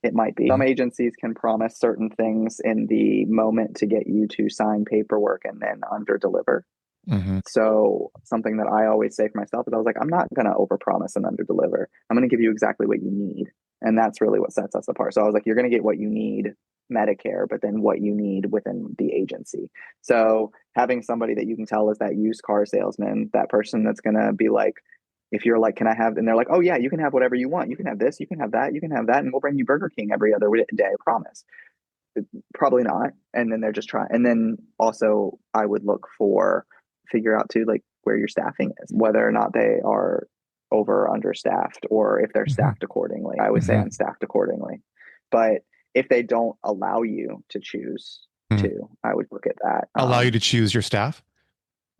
it might be. Some agencies can promise certain things in the moment to get you to sign paperwork and then under deliver. Hmm. So something that I always say for myself is I was like, I'm not going to overpromise and underdeliver. I'm going to give you exactly what you need. And that's really what sets us apart. So I was like, you're going to get what you need Medicare, but then what you need within the agency. So having somebody that you can tell is that used car salesman, that person that's going to be like, if you're like, can I have, and they're like, oh yeah, you can have whatever you want. You can have this, you can have that, you can have that. And we'll bring you Burger King every other day, I promise. Probably not. And then they're just trying. And then also I would look for, figure out too, like where your staffing is, whether or not they are over or understaffed, or if they're Hmm. staffed accordingly. I would say Hmm. I'm staffed accordingly. But if they don't allow you to choose Hmm. to, I would look at that. Allow you to choose your staff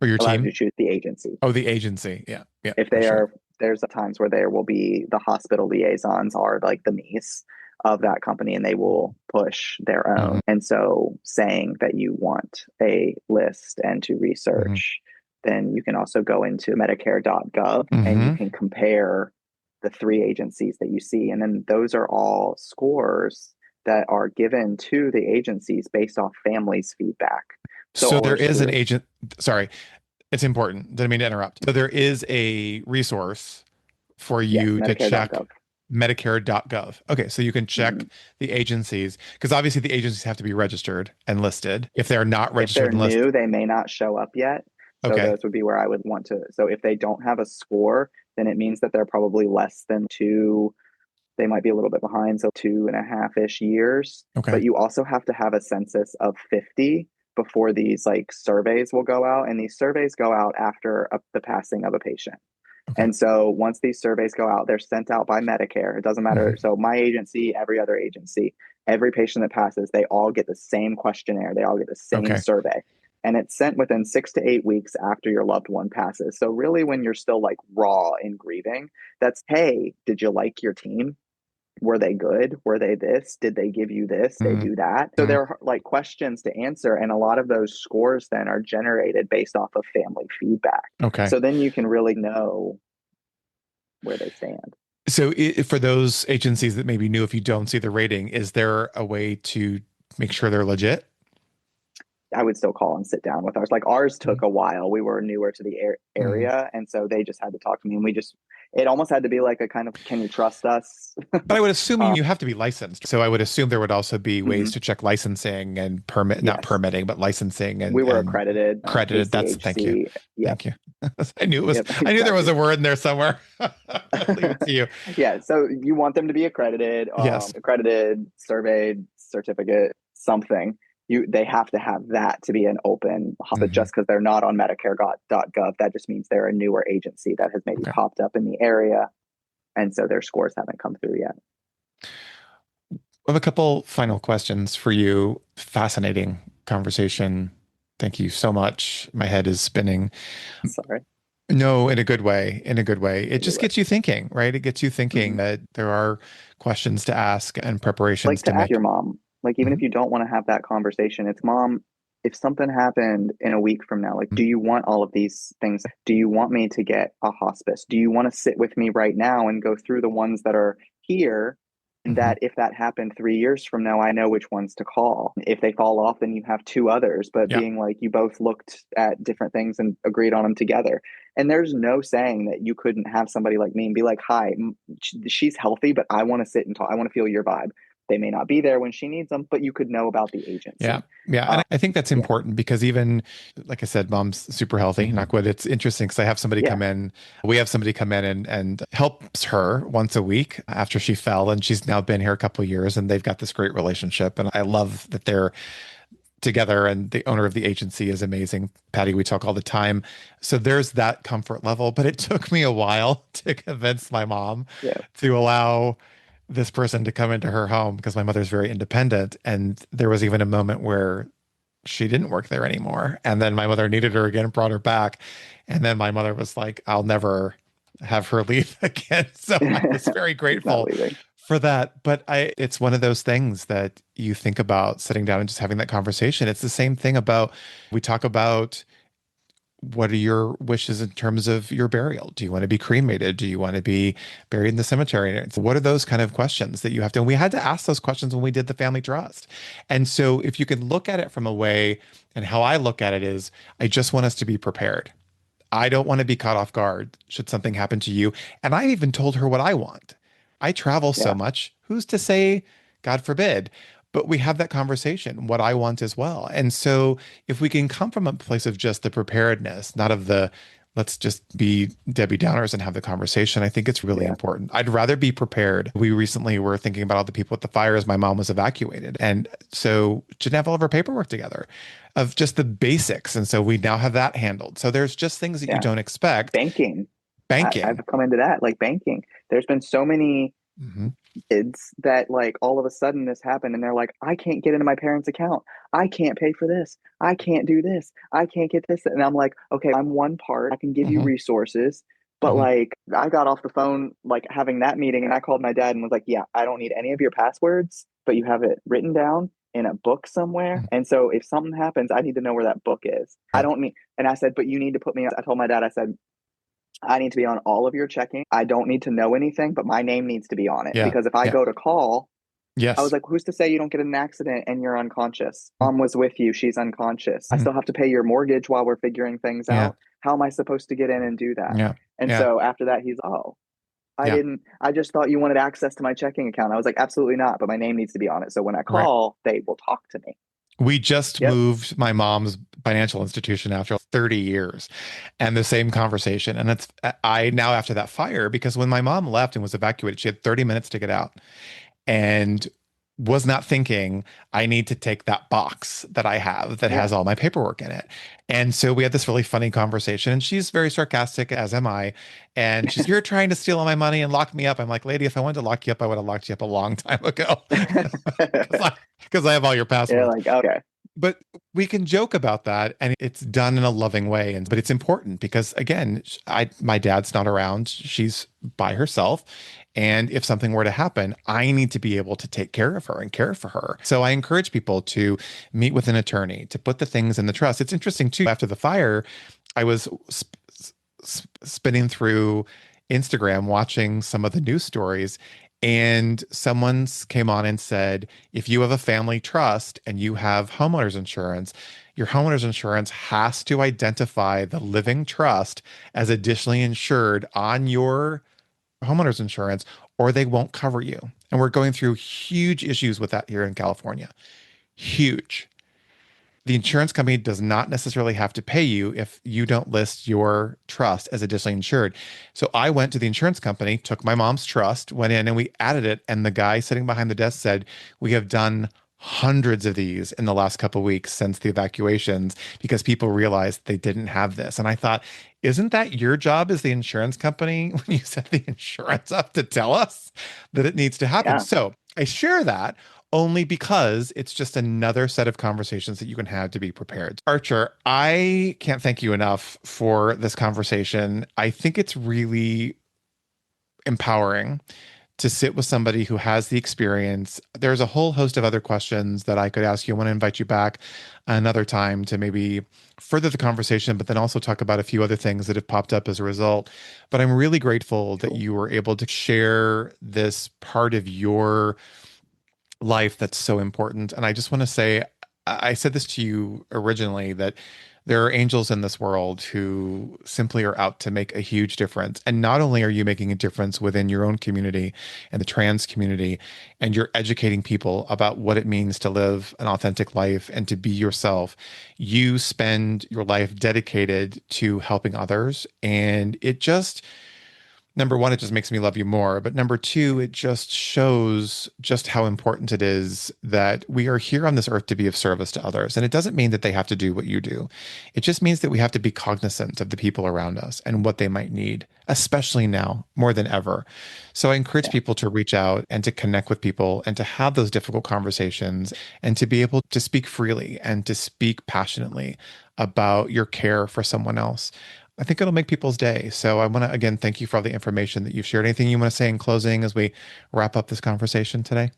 or your Allows team? you to choose the agency. Oh, the agency. Yeah. Yeah, If for they sure. are, there's times where there will be the hospital liaisons are like the me's of that company and they will push their Hmm. own. And so saying that you want a list and to Hmm. research, then you can also go into medicare.gov and you Hmm. can compare the three agencies that you see. And then those are all scores that are given to the agencies based off families' feedback. So So there ours is an through, agent. Sorry, it's important. Didn't mean to interrupt. So there is a resource for yes, you to check medicare.gov. Medicare.gov. Okay, so you can check Mhm. the agencies because obviously the agencies have to be registered and listed. If they're not If they're registered and listed, new, they may not show up yet. So okay, those would be where I would want to. So if they don't have a score, then it means that they're probably less than two. They might be a little bit behind, so 2.5-ish years. okay, But you also have to have a census of 50 before these like surveys will go out. And these surveys go out after the passing of a patient. okay. And so once these surveys go out, they're sent out by Medicare. It doesn't matter. Hmm. So my agency, every other agency, every patient that passes, they all get the same questionnaire. They all get the same Okay. survey. And it's sent within 6 to 8 weeks after your loved one passes. So really when you're still like raw in grieving, that's, hey, did you like your team? Were they good? Were they this? Did they give you this? They Mhm. do that. So there are like questions to answer. And a lot of those scores then are generated based off of family feedback. Okay. So then you can really know where they stand. So for those agencies that maybe knew if you don't see the rating, is there a way to make sure they're legit? I would still call and sit down with ours. Like ours took Mhm. a while. We were newer to the Mhm. area, and so they just had to talk to me, and it almost had to be like a kind of, can you trust us? But I would assume um, you have to be licensed. So I would assume there would also be ways mhm. to check licensing and not Yes, permitting, but licensing we were and accredited, credited. Thank you. KCHC. Yep, Thank you. yep, I knew there was exactly. a word in there somewhere. I'll leave it to you. Yeah, so you want them to be accredited, Yes. surveyed, certificate, something. They have to have that to be an open hospital. Hmm. Just because they're not on Medicare.gov, that just means they're a newer agency that has maybe Okay. popped up in the area, and so their scores haven't come through yet. I have a couple final questions for you. Fascinating conversation. Thank you so much. My head is spinning. Sorry, No, in a good way, in a good way. It in a good just way. gets you thinking, right? It gets you thinking Mhm. that there are questions to ask and preparations Like to to ask make. your mom, like even Mhm. if you don't want to have that conversation, it's mom. If something happened in a week from now, like, do you want all of these things? Do you want me to get a hospice? Do you want to sit with me right now and go through the ones that are here? And Mhm. that if that happened 3 years from now, I know which ones to call. If they fall off, then you have two others, but Yeah. being like you both looked at different things and agreed on them together. And there's no saying that you couldn't have somebody like me and be like, hi, she's healthy, but I want to sit and talk. I want to feel your vibe. They may not be there when she needs them, but you could know about the Yeah. agency. Yeah. And I think that's Yeah. important because even, like I said, mom's super healthy. Knock wood. It's interesting because I have somebody Yeah. come in. We have somebody come in and helps her once a week after she fell. And she's now been here a couple of years and they've got this great relationship. And I love that they're together and the owner of the agency is amazing. Patty, we talk all the time. So there's that comfort level. But it took me a while to convince my mom Yeah. to allow this person to come into her home because my mother's very independent. And there was even a moment where she didn't work there anymore. And then my mother needed her again, brought her back. And then my mother was like, I'll never have her leave again. So I was very She's not grateful leaving. for that. But it's one of those things that you think about sitting down and just having that conversation. It's the same thing about, we talk about what are your wishes in terms of your burial? Do you want to be cremated? Do you want to be buried in the cemetery? And what are those kind of questions that you have to? And we had to ask those questions when we did the family trust. And so if you can look at it from a way, and how I look at it is, I just want us to be prepared. I don't want to be caught off guard should something happen to you. And I even told her what I want. I travel so Yeah. much. Who's to say, God forbid? But we have that conversation, what I want as well. And so if we can come from a place of just the preparedness, not of the let's just be Debbie Downers and have the conversation, I think it's really Yeah. important. I'd rather be prepared. We recently were thinking about all the people at the fires. My mom was evacuated. And so she didn't have all of her paperwork together of just the basics. And so we now have that handled. So there's just things that you Yeah. don't expect. Banking. I've Banking. come into that, like banking. There's been so many Hmm. kids that like all of a sudden this happened and they're like, I can't get into my parents' account. I can't pay for this. I can't do this. I can't get this. And I'm like, okay, I'm one part. I can give you Hmm. resources. But Hmm. like I got off the phone like having that meeting and I called my dad and was like, yeah, I don't need any of your passwords, but you have it written down in a book somewhere. And so if something happens, I need to know where that book is. I Right. don't need, and I said, but you need to put me, I told my dad, I said, I need to be on all of your checking. I don't need to know anything, but my name needs to be on it. Yeah. Because if I Yeah. go to call, I was Yes. like, who's to say you don't get in an accident and you're unconscious? Mom was with you. She's unconscious. I Mhm. still have to pay your mortgage while we're figuring things Yeah. out. How am I supposed to get in and do that? Yeah. And Yeah. so after that, he's, oh. Yeah. I just thought you wanted access to my checking account. I was like, absolutely not, but my name needs to be on it. So when I Right. call, they will talk to me. We just Yep. moved my mom's financial institution after 30 years and the same conversation. And it's, I now after that fire, because when my mom left and was evacuated, she had 30 minutes to get out and was not thinking, I need to take that box that I have that Yeah. has all my paperwork in it. And so we had this really funny conversation, and she's very sarcastic, as am I. And she's, you're trying to steal all my money and lock me up. I'm like, lady, if I wanted to lock you up, I would have locked you up a long time ago because I have all your You're passwords. like, okay. But we can joke about that, and it's done in a loving way. And but it's important because again, my dad's not around. She's by herself. And if something were to happen, I need to be able to take care of her and care for her. So I encourage people to meet with an attorney, to put the things in the trust. It's interesting too, after the fire, I was spinning through Instagram watching some of the news stories, and someone came on and said, if you have a family trust and you have homeowners insurance, your homeowners insurance has to identify the living trust as additionally insured on your homeowners insurance, or they won't cover you. And we're going through huge issues with that here in California. Huge. The insurance company does not necessarily have to pay you if you don't list your trust as additionally insured. So I went to the insurance company, took my mom's trust, went in and we added it. And the guy sitting behind the desk said, we have done hundreds of these in the last couple of weeks since the evacuations because people realized they didn't have this. And I thought, isn't that your job as the insurance company when you set the insurance up to tell us that it needs to happen? Yeah. So I share that only because it's just another set of conversations that you can have to be prepared. Archer, I can't thank you enough for this conversation. I think it's really empowering to sit with somebody who has the experience. There's a whole host of other questions that I could ask you. I want to invite you back another time to maybe further the conversation, but then also talk about a few other things that have popped up as a result. But I'm really grateful that you were able to share this part of your life that's so important. And I just want to say, I said this to you originally, that there are angels in this world who simply are out to make a huge difference. And not only are you making a difference within your own community and the trans community, and you're educating people about what it means to live an authentic life and to be yourself, you spend your life dedicated to helping others. And it just, number one, it just makes me love you more. But number two, it just shows just how important it is that we are here on this earth to be of service to others. And it doesn't mean that they have to do what you do. It just means that we have to be cognizant of the people around us and what they might need, especially now more than ever. So I encourage people to reach out and to connect with people and to have those difficult conversations and to be able to speak freely and to speak passionately about your care for someone else. I think it'll make people's day. So I want to, again, thank you for all the information that you've shared. Anything you want to say in closing as we wrap up this conversation today?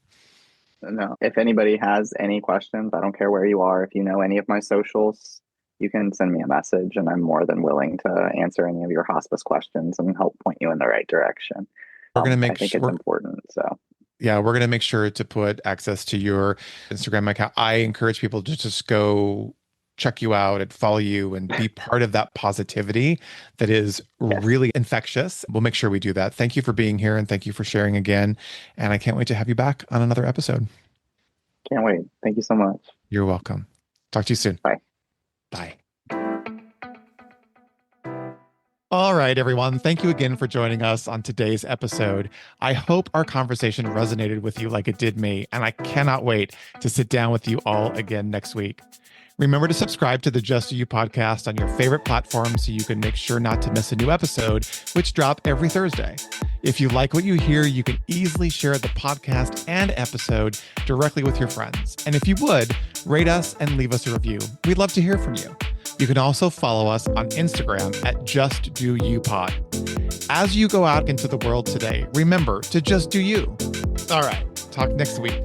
No, if anybody has any questions, I don't care where you are. If you know any of my socials, you can send me a message and I'm more than willing to answer any of your hospice questions and help point you in the right direction. We're going to make I think it's important. So yeah, we're going to make sure to put access to your Instagram account. I encourage people to just go check you out and follow you and be part of that positivity that is really infectious. We'll make sure we do that. Thank you for being here and thank you for sharing again. And I can't wait to have you back on another episode. Can't wait. Thank you so much. You're welcome. Talk to you soon. Bye. Bye. All right, everyone. Thank you again for joining us on today's episode. I hope our conversation resonated with you like it did me, and I cannot wait to sit down with you all again next week. Remember to subscribe to the Just Do You podcast on your favorite platform so you can make sure not to miss a new episode, which drop every Thursday. If you like what you hear, you can easily share the podcast and episode directly with your friends. And if you would, rate us and leave us a review. We'd love to hear from you. You can also follow us on Instagram at Just Do You Pod. As you go out into the world today, remember to just do you. All right, talk next week.